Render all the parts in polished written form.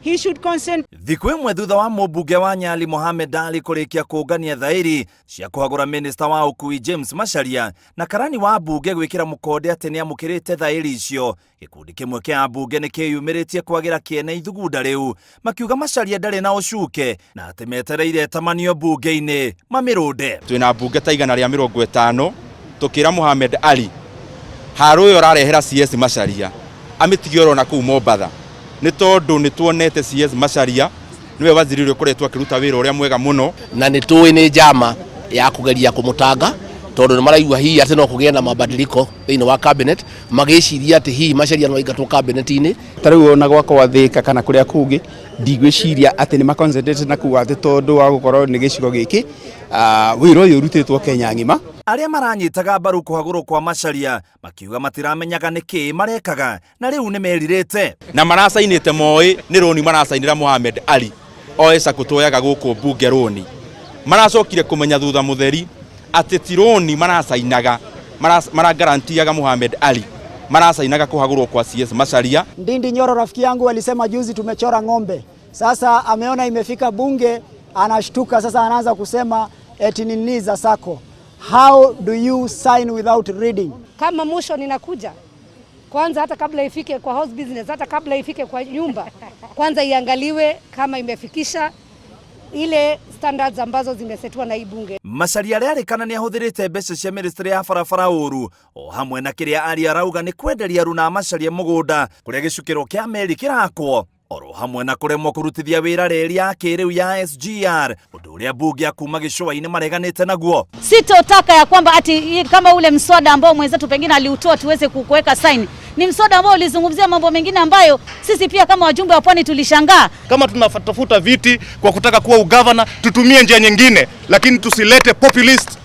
he should consent. Thikũ ĩmwe thutha wa mũmbunge wa Nyali Mohamed Ali kũrĩkia kũngania thaĩri cia kũhagũra minista wa ũkui James Macharia na karani wa mbunge gwĩkĩra mũkonde atĩ nĩamũkĩrĩte thaĩri icio, gĩkundi kĩmwe kĩa ambunge nĩkĩyumĩrĩtie kwagĩra kĩene ithugunda rĩu, makiuga Macharia ndarĩ na ũcuke na atĩ metereire tamanio mbunge-inĩ mamĩrũnde. Twĩna mbunge ta igana rĩa 50 tũkĩra Mohamed Ali haro ũyũ ararehera CS Macharia amĩtige oro na kũu Mombatha nĩ tondũ nĩtuonete CS Macharia niwe waziri ũrĩa ũkoretwo akĩruta wĩra ũrĩa mwega mũno, na nĩtũĩ nĩ njama ya kũgeria kũmũtanga tondũ nĩmaraigua hihi atĩ no kũgĩe na mabadiliko thĩinĩ wa cabinet, magĩciria atĩ hihi Macharia no aingatwo cabinet-inĩ. Tarĩu ona gwakwa Thika kana kũrĩa kũngĩ ndigwĩciria atĩ nĩ maconcentrate na kuga atĩ tondũ wa gũkorwo nĩ gĩcigo gĩkĩ wĩra ũyũ ũrutĩtwo Kenya ng'ima. Arĩa maranyitaga mbaru kũhagũrwo kwa Macharia makiuga matiramenyaga nĩkĩ marekaga na rĩu nĩmerirĩte na maracainĩte moĩ nĩ roni maracainĩra Mohamed Ali oesa kũtwoyaga gũkũ mbunge roni. Maracokire kũmenya thutha mũtheri atĩ ti roni maracainaga, maragarantiaga Mohamed Ali, maracainaga kũhagũrwo kwa CS Macharia. Ndindi Nyoro rafiki yangu alisema juzi tumechora ng'ombe. Sasa ameona imefika bunge, anashtuka sasa, anaanza kusema eti nini za sako. How do you sign without reading? Kama motion inakuja, kwanza hata kabla ifike kwa house business, hata kabla ifike kwa nyumba, kwanza iangaliwe kama imefikisha ile standards ambazo zimesetwa na hii bunge. Macharia arĩarĩkana nĩahũthĩrĩte mbeca cia ministry ya barabara ũru o hamwe na kĩrĩa arĩa arauga nĩ kwenderia Aruna Macharia mũgũnda kũrĩa gĩcukĩro kĩa meri kĩrakwo, oro hamwe na kũremwo kũrutithia wĩra reri ya kĩrĩu ya SGR, ũndũ ũrĩa bunge akuma gĩcũa-inĩ mareganĩte naguo. Sitotaka ya kwamba ati kama ule mswada ambao mwenzetu pengine aliutoa tuweze kuweka sign, ni mswada ambao ulizungumzia mambo mengine ambayo sisi pia kama wajumbe wa Pwani tulishangaa. Kama tunatafuta viti kwa kutaka kuwa ugavana, tutumie njia nyingine, lakini tusilete populist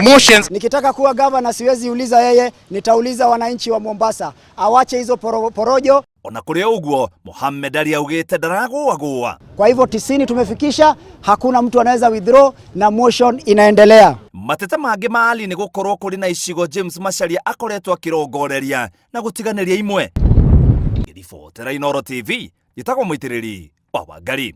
motions. Nikitaka kuwa governor siwezi uliza yeye, nitauliza wananchi wa Mombasa. Awache hizo porojo. Ona kũrĩ ũguo Mohamed Ali augĩte ndaragũagũa. Kwa hivyo 90 tumefikisha, hakuna mtu anaweza withdraw na motion inaendelea. Mateta mangĩ ma Ali nĩ gũkorwo kũrĩ na icigo James Macharia akoretwo akĩrongoreria na gũtiganĩria imwe. Ngĩribotera Inooro TV, njĩtagwo Mũitĩrĩri wa Wangari.